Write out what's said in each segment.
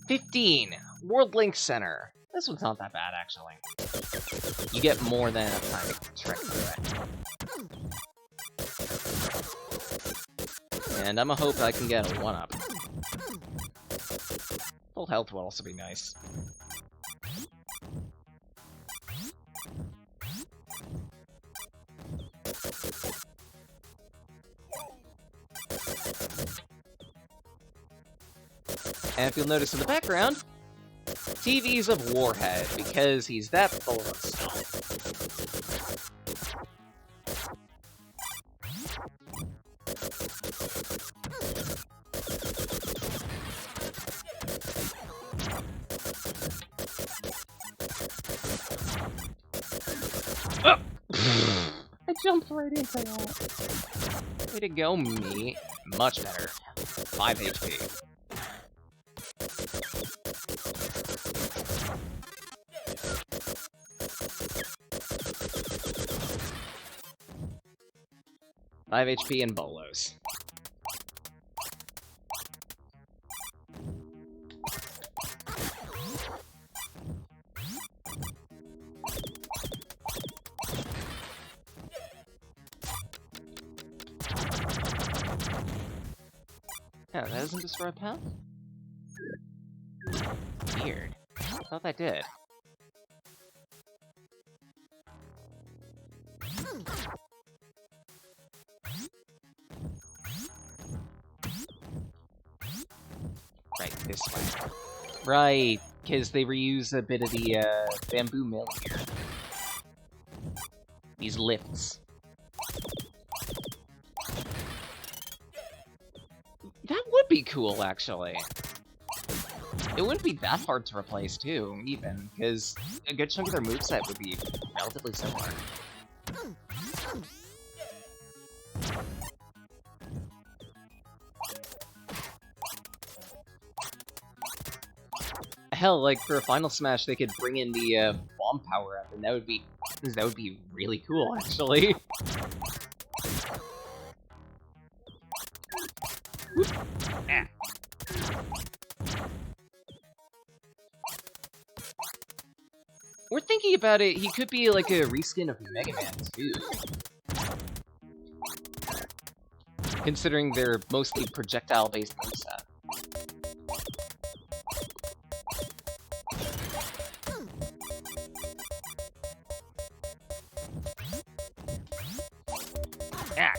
15. World Link Center. This one's not that bad, actually. You get more than enough time to trek through it. And I'ma hope I can get a 1-up. Full health will also be nice. And if you'll notice in the background, TV's of Warhead, because he's that full of himself. Oh! I jumped right into that. Way to go, me. Much better. 5 HP. Five HP and bolos. Yeah, that doesn't destroy a path? Weird. I thought that did. Right, this way. Right, because they reuse a bit of the bamboo mill here. These lifts. That would be cool, actually. It wouldn't be that hard to replace, too, even, because a good chunk of their moveset would be relatively similar. Hell, like, for a Final Smash, they could bring in the Bomb Powerup, and that would be really cool, actually. Ah. We're thinking about it, he could be like a reskin of Mega Man, too. Considering they're mostly projectile-based moveset. Ah.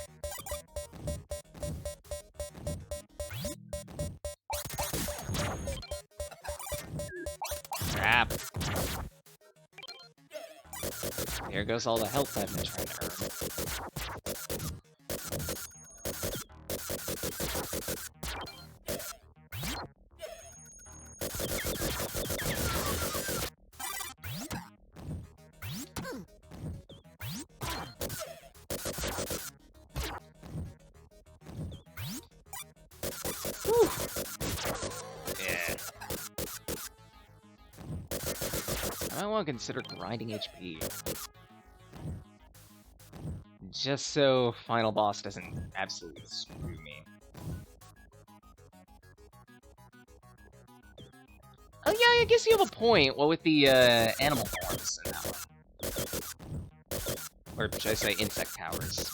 Crap. There goes all the health I've been trying to earn. Whew. Yeah. I want to consider grinding HP. Just so final boss doesn't absolutely screw me. Oh yeah, I guess you have a point. Well, with the animal forms in that one. Or should I say insect powers.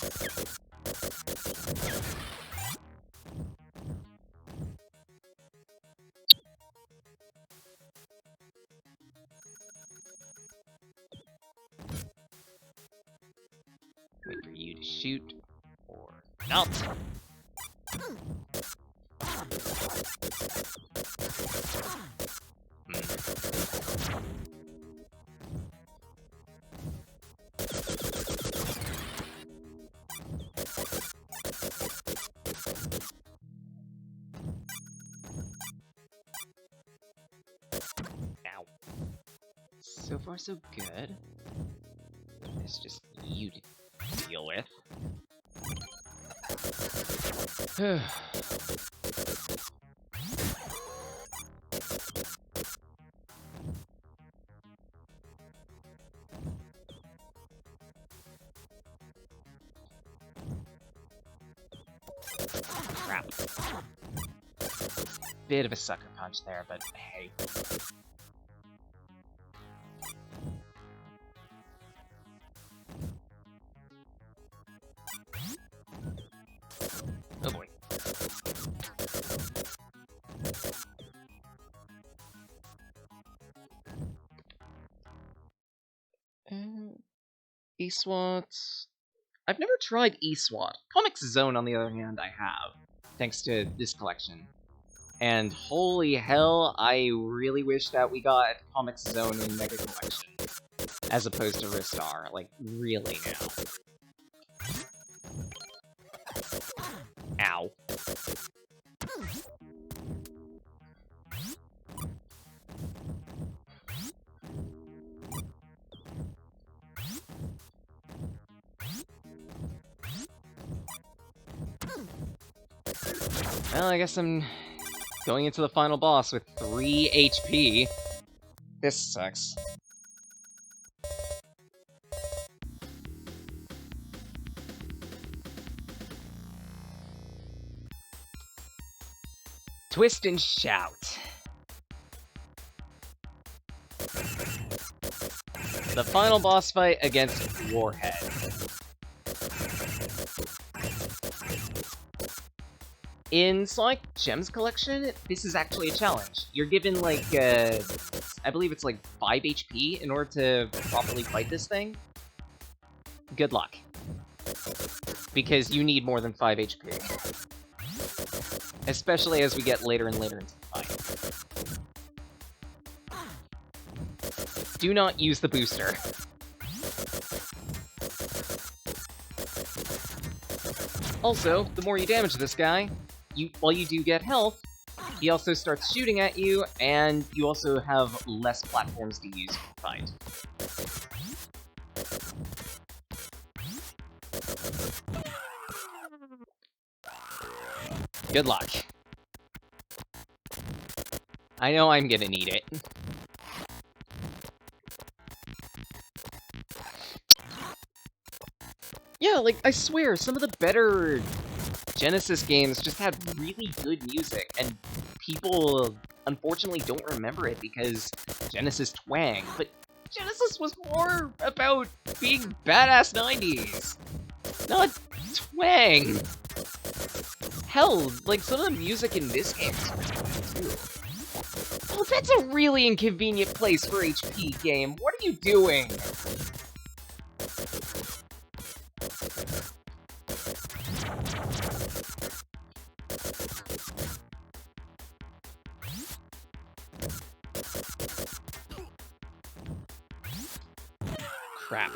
Wait for you to shoot, or not. Ow. So far, so good. It's just you to deal with. Crap. Bit of a sucker punch there, but hey. Oh boy. E-SWAT... I've never tried E-SWAT. Comics Zone, on the other hand, I have, thanks to this collection. And holy hell, I really wish that we got Comics Zone in Mega Collection, as opposed to Ristar. Like, really now. Ow. Well, I guess I'm going into the final boss with 3 HP. This sucks. Twist and Shout. The final boss fight against Warhead. In Sonic Gems Collection, this is actually a challenge. You're given, like, I believe it's like 5 HP in order to properly fight this thing. Good luck. Because you need more than 5 HP. Especially as we get later and later into the fight. Do not use the booster. Also, the more you damage this guy, while you do get health, he also starts shooting at you, and you also have less platforms to use for the fight. Good luck. I know I'm gonna need it. Yeah, like, I swear, some of the better Genesis games just had really good music, and people, unfortunately, don't remember it because Genesis twang, but Genesis was more about being badass 90s, not twang. Hell, like, some of the music in this game is really good, too. Oh, that's a really inconvenient place for HP, game. What are you doing? Crap.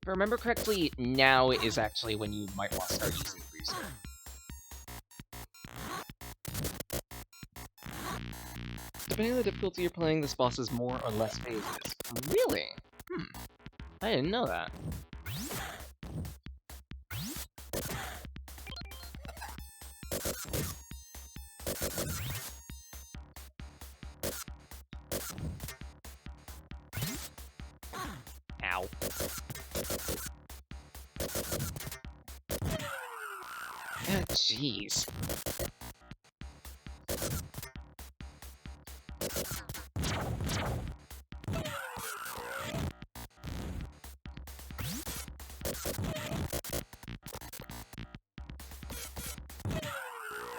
If I remember correctly, now is actually when you might want to start using the booster. Depending on the difficulty you're playing, this boss has more or less phases. Really? I didn't know that. Ow. Ah, jeez.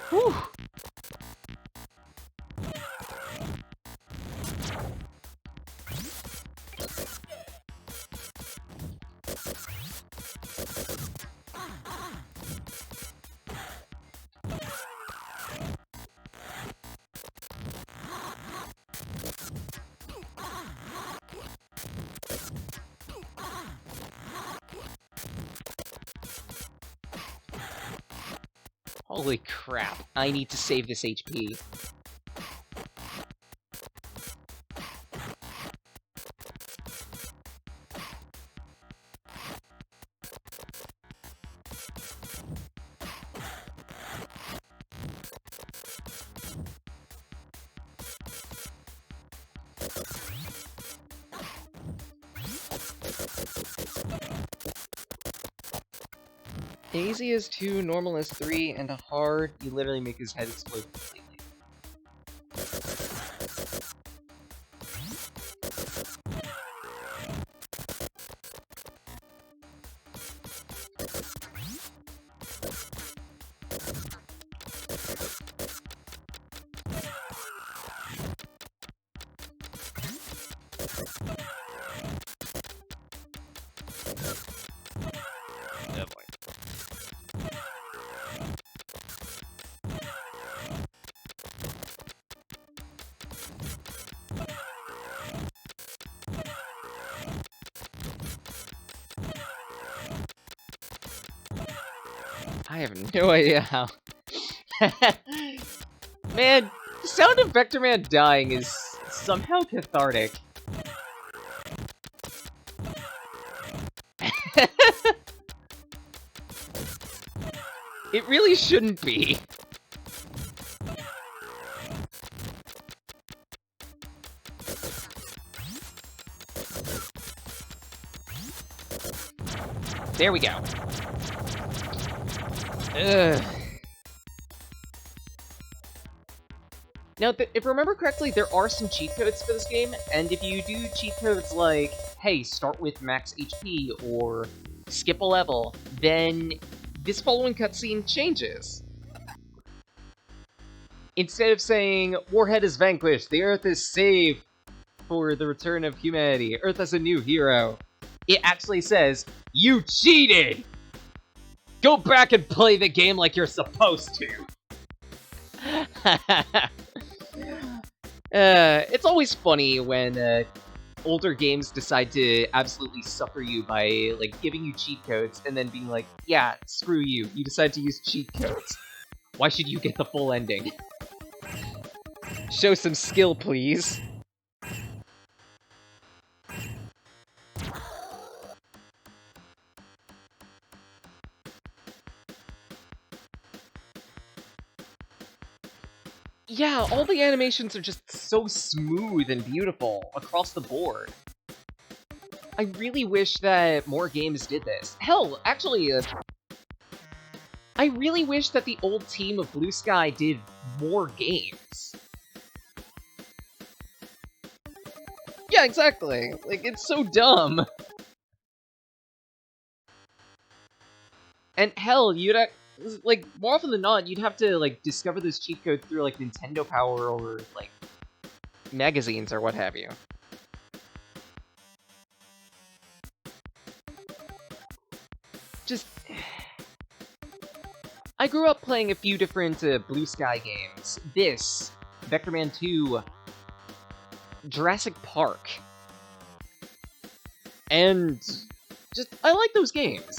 Whew. Holy crap, I need to save this HP. Easy is 2, normal is 3, and a hard, you literally make his head explode completely. Oh boy. I have no idea how. Man, the sound of Vectorman dying is somehow cathartic. It really shouldn't be. There we go. Ugh. Now, if I remember correctly, there are some cheat codes for this game, and if you do cheat codes like, hey, start with max HP, or skip a level, then this following cutscene changes. Instead of saying, Warhead is vanquished, the Earth is saved for the return of humanity, Earth has a new hero, it actually says, you cheated! Go back and play the game like you're supposed to! It's always funny when older games decide to absolutely sucker you by like giving you cheat codes and then being like, yeah, screw you, you decide to use cheat codes. Why should you get the full ending? Show some skill, please. Yeah, all the animations are just so smooth and beautiful across the board. I really wish that more games did this. Hell, actually, I really wish that the old team of Blue Sky did more games. Yeah, exactly. Like, it's so dumb. And hell, like, more often than not, you'd have to, like, discover this cheat code through, like, Nintendo Power or, like, magazines or what have you. Just... I grew up playing a few different Blue Sky games. This, Vectorman 2, Jurassic Park. And just, I like those games.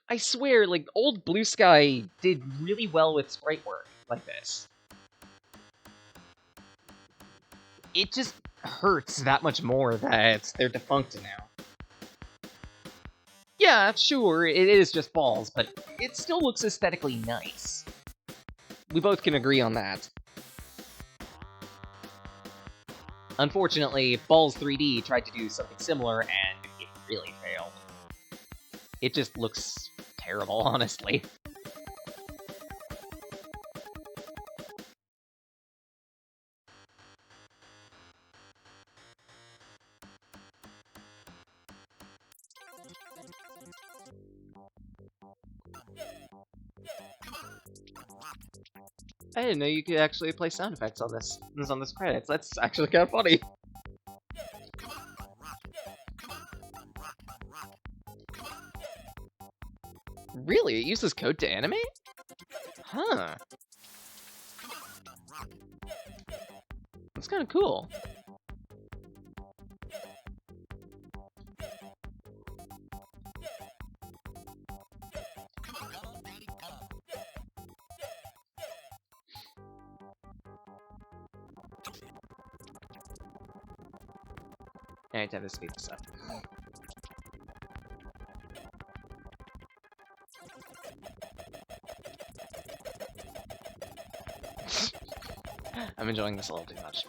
I swear, like, old Blue Sky did really well with sprite work like this. It just hurts that much more that they're defunct now. Yeah, sure, it is just balls, but it still looks aesthetically nice. We both can agree on that. Unfortunately, Balls 3D tried to do something similar, and it really failed. It just looks terrible, honestly. I didn't know you could actually play sound effects on this credits. That's actually kind of funny. Really? It uses code to animate? Huh. That's kind of cool. I have to speed this up. I'm enjoying this a little too much.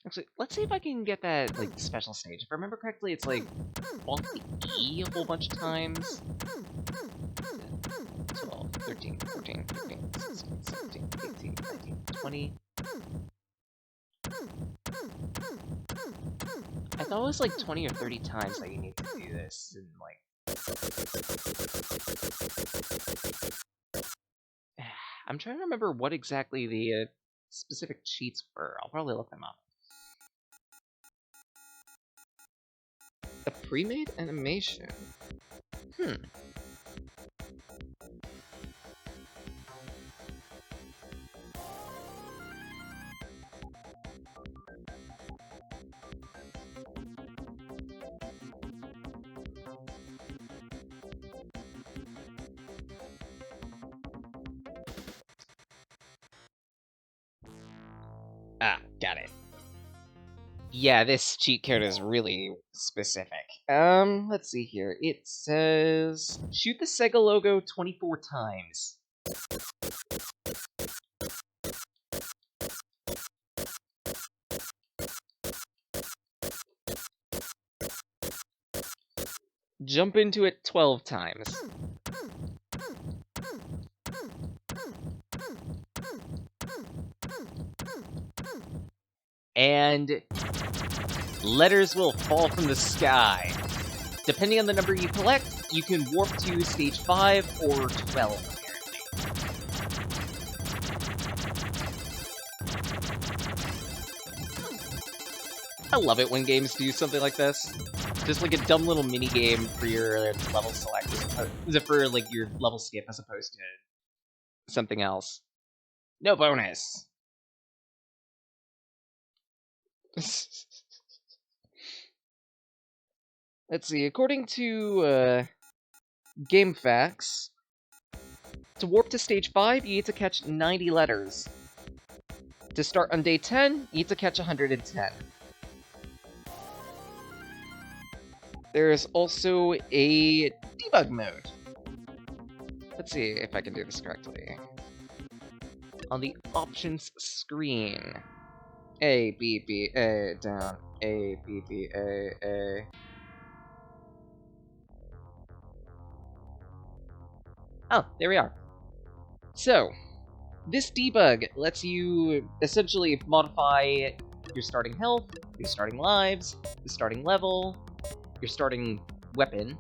Actually, let's see if I can get that, like, special stage. If I remember correctly, it's, like, alt E a whole bunch of times. 12, 13, 14, 15, 16, 17, 18, 19, 20. I thought it was, like, 20 or 30 times that you need to do this, and, like... I'm trying to remember what exactly the specific cheats were. I'll probably look them up. A pre-made animation? Ah, got it. Yeah, this cheat code is really specific. Let's see here. It says, shoot the Sega logo 24 times. Jump into it 12 times. And letters will fall from the sky. Depending on the number you collect, you can warp to stage 5 or 12, I love it when games do something like this. Just like a dumb little mini game for your level select, for like your level skip as opposed to something else. No bonus. Let's see. According to GameFAQs, to warp to stage 5, you need to catch 90 letters. To start on day 10, you need to catch 110. There is also a debug mode. Let's see if I can do this correctly. On the options screen, A, B, B, A, down, A, B, B, A. Oh, there we are. So, this debug lets you essentially modify your starting health, your starting lives, the starting level, your starting weapon.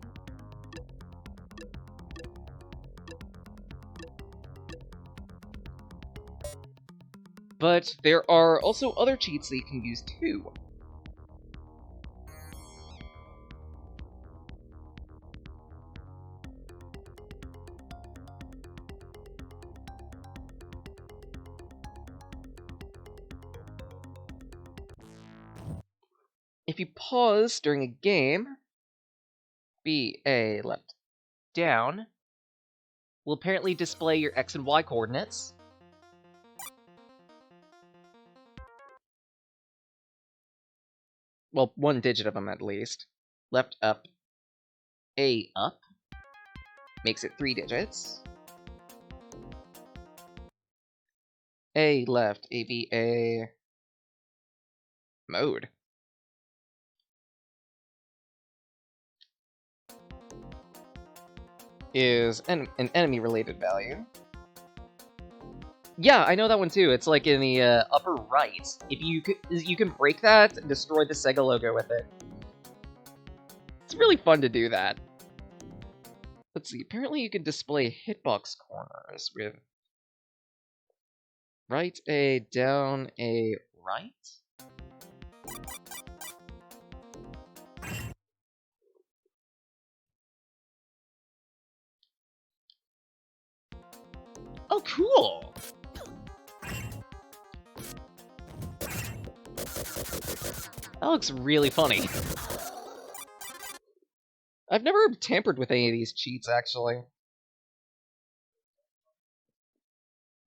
But there are also other cheats that you can use too. If you pause during a game, BA left down will apparently display your X and Y coordinates. Well, one digit of them at least. Left up, A up, makes it 3 digits. A left, ABA mode. Is an enemy-related value. Yeah, I know that one too. It's like in the upper right. If you can break that and destroy the Sega logo with it. It's really fun to do that. Let's see. Apparently, you can display hitbox corners with right A, down A, right. Oh, cool! That looks really funny. I've never tampered with any of these cheats, actually.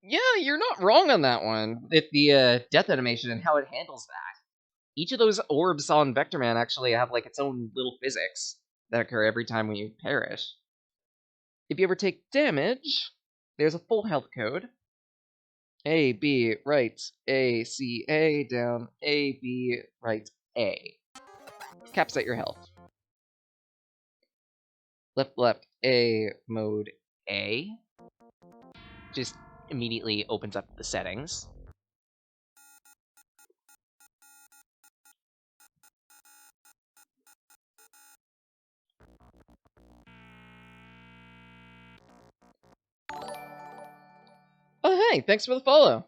Yeah, you're not wrong on that one. With the death animation and how it handles that. Each of those orbs on Vectorman actually have like its own little physics that occur every time when you perish. If you ever take damage, there's a full health code. A, B, right, A, C, A, down, A, B, right, A. Caps at your health. Left, left, A, mode A. Just immediately opens up the settings. Oh, hey, thanks for the follow.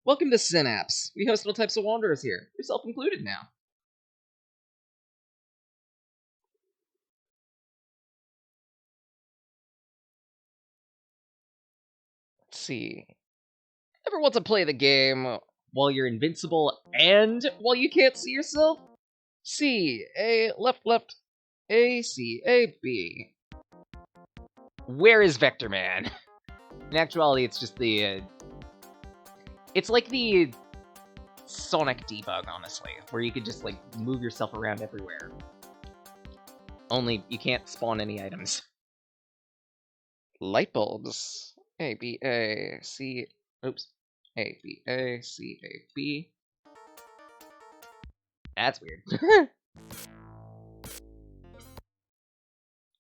Welcome to Synapse. We host all types of wanderers here, yourself included now. Let's see. Ever want to play the game while you're invincible and while you can't see yourself? C, A, left, left, A, C, A, B. Where is Vectorman? In actuality, it's just the... it's like the Sonic debug, honestly, where you could just, like, move yourself around everywhere. Only you can't spawn any items. Light bulbs. A, B, A, C... Oops. A, B, A, C, A, B. That's weird.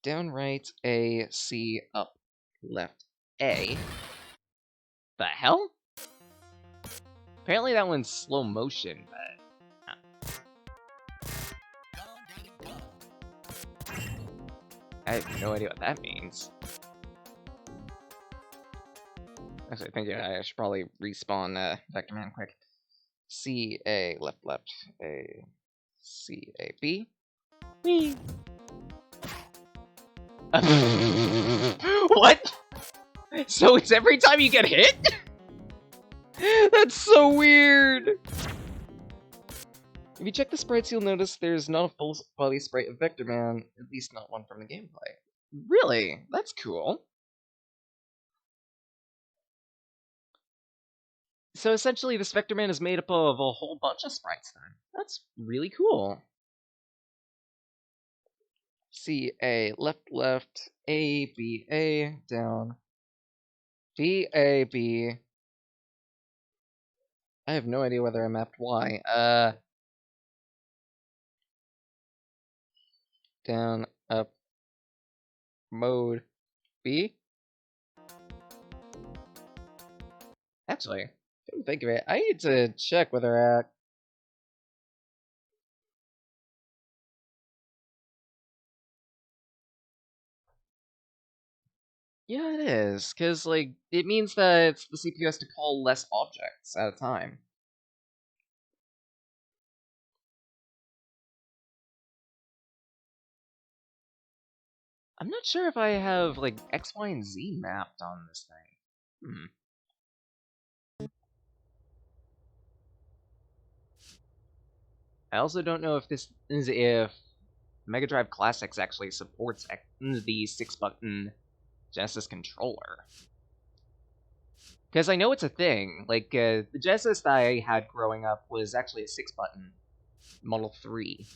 Down, right, A, C, up, left, A. The hell? Apparently that one's slow motion, but... I have no idea what that means. Actually, I think I should probably respawn Vectorman quick. C, A, left, left, A, C, A, B. Whee! What? So it's every time you get hit? That's so weird! If you check the sprites, you'll notice there's not a full body sprite of Vectorman, at least not one from the gameplay. Really? That's cool. So essentially, this Vectorman is made up of a whole bunch of sprites then. That's really cool. C, A, left, left, A, B, A, down, B, A, B. I have no idea whether I mapped Y. Down, up, mode, B? Actually, come think of it, I need to check whether yeah, it is, because, like, it means that the CPU has to call less objects at a time. I'm not sure if I have, like, X, Y, and Z mapped on this thing. I also don't know if if Mega Drive Classics actually supports the 6-button Genesis controller. Because I know it's a thing. Like, the Genesis that I had growing up was actually a 6-button Model 3.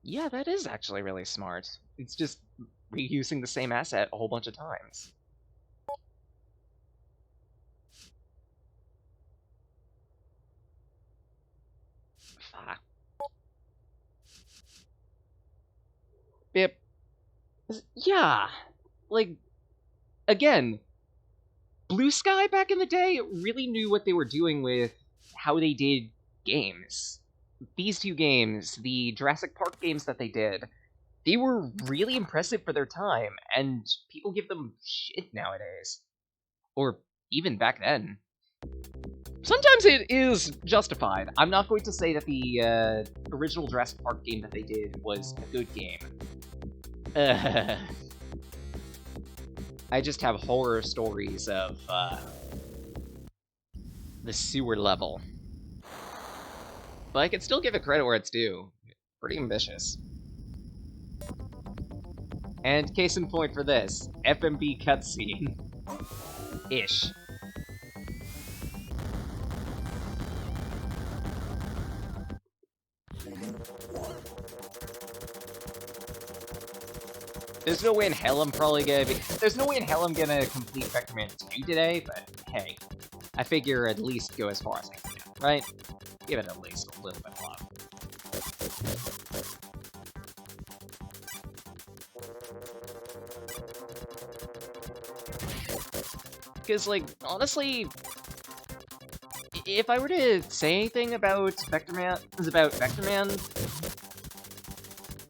Yeah, that is actually really smart. It's just reusing the same asset a whole bunch of times. Ah. Bip. Yeah. Like, again, Blue Sky back in the day really knew what they were doing with how they did games. These two games, the Jurassic Park games that they did, they were really impressive for their time, and people give them shit nowadays. Or even back then. Sometimes it is justified. I'm not going to say that the original Jurassic Park game that they did was a good game. I just have horror stories of the sewer level. But I can still give it credit where it's due. Pretty ambitious. And case in point for this, FMB cutscene. Ish. There's no way in hell I'm probably gonna be... There's no way in hell I'm gonna complete Vectorman 2 today, but hey. I figure at least go as far as I can, right? Give it at least a little bit of love. Because, like, honestly, if I were to say anything about Vectorman,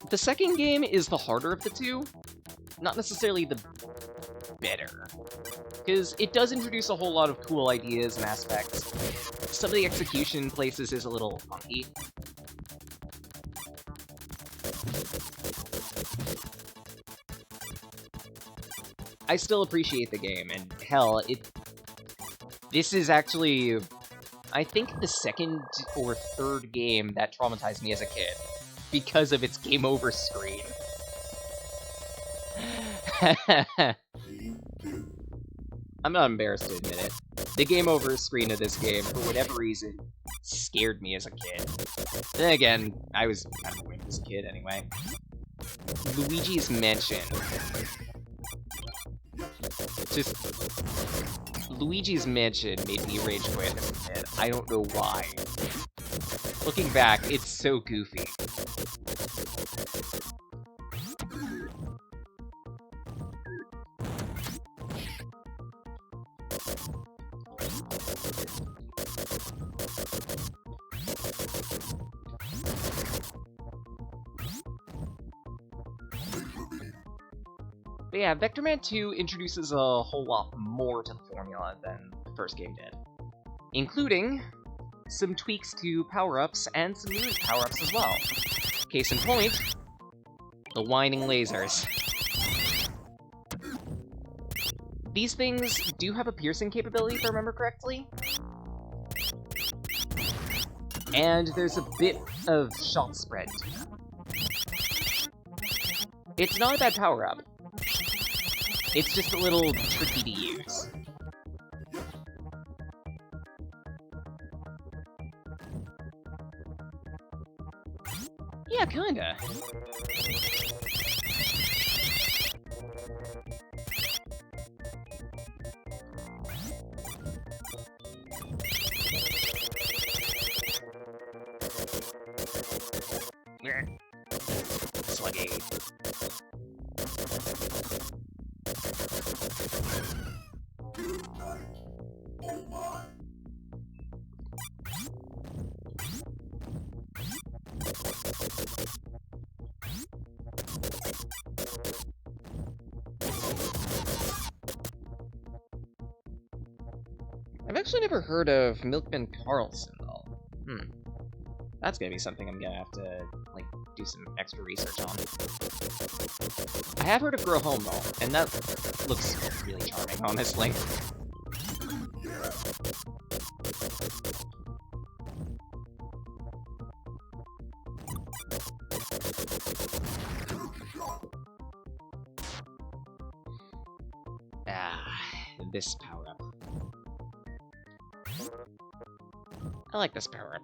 the second game is the harder of the two, not necessarily the better. Because it does introduce a whole lot of cool ideas and aspects. Some of the execution places is a little funky. I still appreciate the game, and hell, this is actually, I think, the second or third game that traumatized me as a kid, because of its game over screen. I'm not embarrassed to admit it. The game over screen of this game, for whatever reason, scared me as a kid. Then again, I was kind of weird as a kid anyway. Luigi's Mansion. Just... Luigi's Mansion made me rage quit as a kid. I don't know why. Looking back, it's so goofy. But yeah, Vectorman 2 introduces a whole lot more to the formula than the first game did. Including some tweaks to power-ups and some new power-ups as well. Case in point, the whining lasers. These things do have a piercing capability, if I remember correctly. And there's a bit of shot spread to them. It's not a bad power-up. It's just a little tricky to use. Yeah, kinda. Sluggy. I've actually never heard of Milkman Carlson, though. That's gonna be something I'm gonna have to, like, do some extra research on. I have heard of Grow Home, though, and that looks really charming, honestly. This power-up. I like this power-up.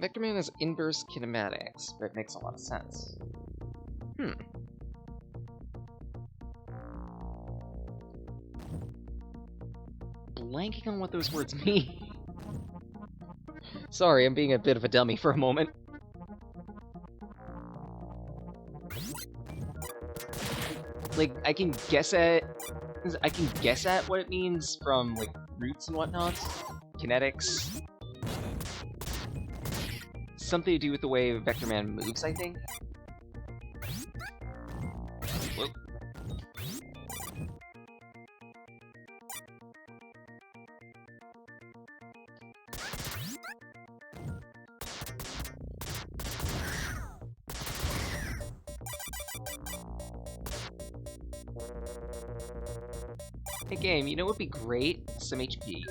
Vectorman has inverse kinematics, but it makes a lot of sense. Blanking on what those words mean. Sorry, I'm being a bit of a dummy for a moment. Like, I can guess at what it means from, like, roots and whatnot. Kinetics. Something to do with the way Vectorman moves, I think. Whoop. Hey game, you know what would be great? Some HP.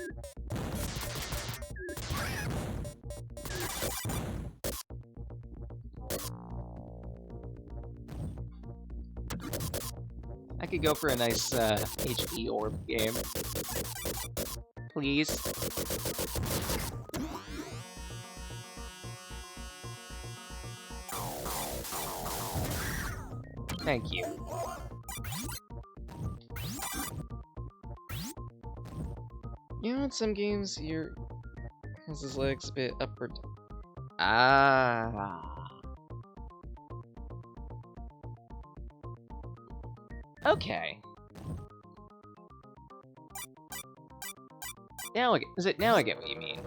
I could go for a nice HP orb game. Please. Thank you. You know, in some games, has his legs a bit upward. Ah. Okay. Now I get what you mean.